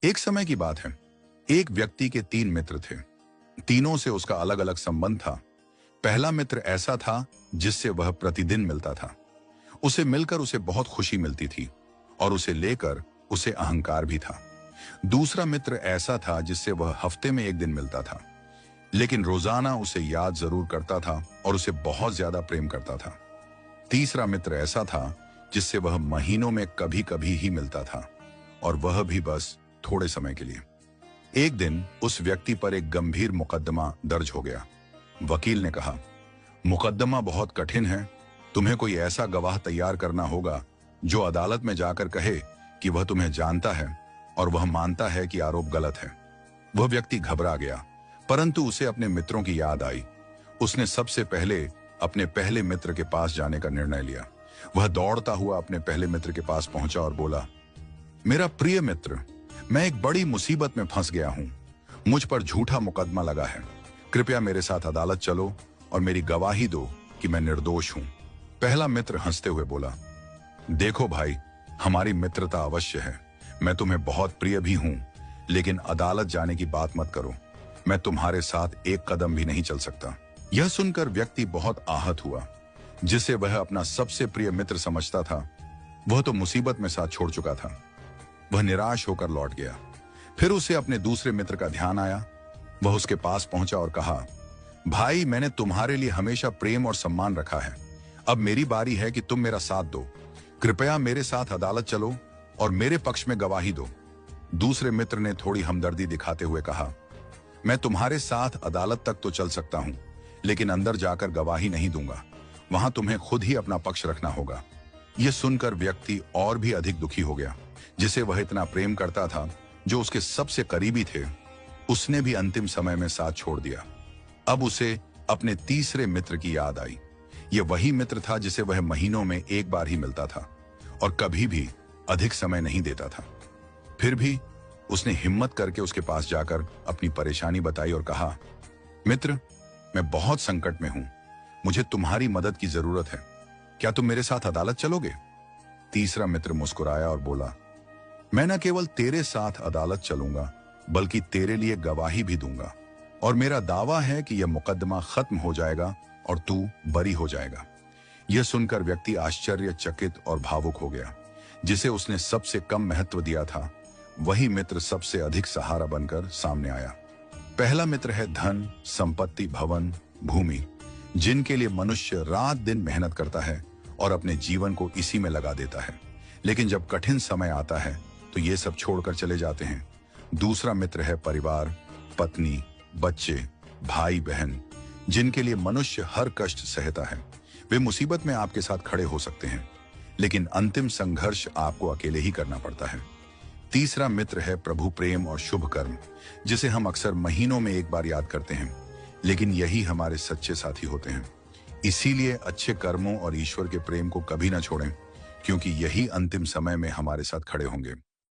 एक समय की बात है। एक व्यक्ति के तीन मित्र थे। तीनों से उसका अलग अलग संबंध था। पहला मित्र ऐसा था जिससे वह प्रतिदिन मिलता था। उसे मिलकर उसे बहुत खुशी मिलती थी और उसे लेकर उसे अहंकार भी था। दूसरा मित्र ऐसा था जिससे वह हफ्ते में एक दिन मिलता था, लेकिन रोजाना उसे याद जरूर करता था और उसे बहुत ज्यादा प्रेम करता था। तीसरा मित्र ऐसा था जिससे वह महीनों में कभी कभी ही मिलता था, और वह भी बस थोड़े समय के लिए। एक दिन उस व्यक्ति पर एक गंभीर मुकदमा दर्ज हो गया। वकील ने कहा, मुकदमा बहुत कठिन है, तुम्हें कोई ऐसा गवाह तैयार करना होगा जो अदालत में जाकर कहे कि वह तुम्हें जानता है और वह मानता है कि आरोप गलत है। वह व्यक्ति घबरा गया, परंतु उसे अपने मित्रों की याद आई। उसने सबसे पहले अपने पहले मित्र के पास जाने का निर्णय लिया। वह दौड़ता हुआ अपने पहले मित्र के पास पहुंचा और बोला, मेरा प्रिय मित्र, मैं एक बड़ी मुसीबत में फंस गया हूं। मुझ पर झूठा मुकदमा लगा है। कृपया मेरे साथ अदालत चलो और मेरी गवाही दो कि मैं निर्दोष हूं। पहला मित्र हंसते हुए बोला, देखो भाई, हमारी मित्रता अवश्य है। मैं तुम्हें बहुत प्रिय भी हूं, लेकिन अदालत जाने की बात मत करो। मैं तुम्हारे साथ एक कदम भी नहीं चल सकता। यह सुनकर व्यक्ति बहुत आहत हुआ। जिसे वह अपना सबसे प्रिय मित्र समझता था, वह तो मुसीबत में साथ छोड़ चुका था। वह निराश होकर लौट गया। फिर उसे अपने दूसरे मित्र का ध्यान आया। वह उसके पास पहुंचा और कहा, भाई, मैंने तुम्हारे लिए हमेशा प्रेम और सम्मान रखा है। अब मेरी बारी है कि तुम मेरा साथ दो। कृपया मेरे साथ अदालत चलो और मेरे पक्ष में गवाही दो। दूसरे मित्र ने थोड़ी हमदर्दी दिखाते हुए कहा, मैं तुम्हारे साथ अदालत तक तो चल सकता हूं, लेकिन अंदर जाकर गवाही नहीं दूंगा। वहां तुम्हें खुद ही अपना पक्ष रखना होगा। यह सुनकर व्यक्ति और भी अधिक दुखी हो गया। जिसे वह इतना प्रेम करता था, जो उसके सबसे करीबी थे, उसने भी अंतिम समय में साथ छोड़ दिया। अब उसे अपने तीसरे मित्र की याद आई। यह वही मित्र था जिसे वह महीनों में एक बार ही मिलता था और कभी भी अधिक समय नहीं देता था। फिर भी उसने हिम्मत करके उसके पास जाकर अपनी परेशानी बताई और कहा, मित्र, मैं बहुत संकट में हूं। मुझे तुम्हारी मदद की जरूरत है। क्या तुम मेरे साथ अदालत चलोगे? तीसरा मित्र मुस्कुराया और बोला, मैं न केवल तेरे साथ अदालत चलूंगा, बल्कि तेरे लिए गवाही भी दूंगा, और मेरा दावा है कि यह मुकदमा खत्म हो जाएगा और तू बरी हो जाएगा। यह सुनकर व्यक्ति आश्चर्यचकित और भावुक हो गया। जिसे उसने सबसे कम महत्व दिया था, वही मित्र सबसे अधिक सहारा बनकर सामने आया। पहला मित्र है धन, संपत्ति, भवन, भूमि, जिनके लिए मनुष्य रात दिन मेहनत करता है और अपने जीवन को इसी में लगा देता है, लेकिन जब कठिन समय आता है तो ये सब छोड़कर चले जाते हैं। दूसरा मित्र है परिवार, पत्नी, बच्चे, भाई बहन, जिनके लिए मनुष्य हर कष्ट सहता है। वे मुसीबत में आपके साथ खड़े हो सकते हैं, लेकिन अंतिम संघर्ष आपको अकेले ही करना पड़ता है। तीसरा मित्र है प्रभु प्रेम और शुभ कर्म, जिसे हम अक्सर महीनों में एक बार याद करते हैं, लेकिन यही हमारे सच्चे साथी होते हैं। इसीलिए अच्छे कर्मों और ईश्वर के प्रेम को कभी ना छोड़ें, क्योंकि यही अंतिम समय में हमारे साथ खड़े होंगे।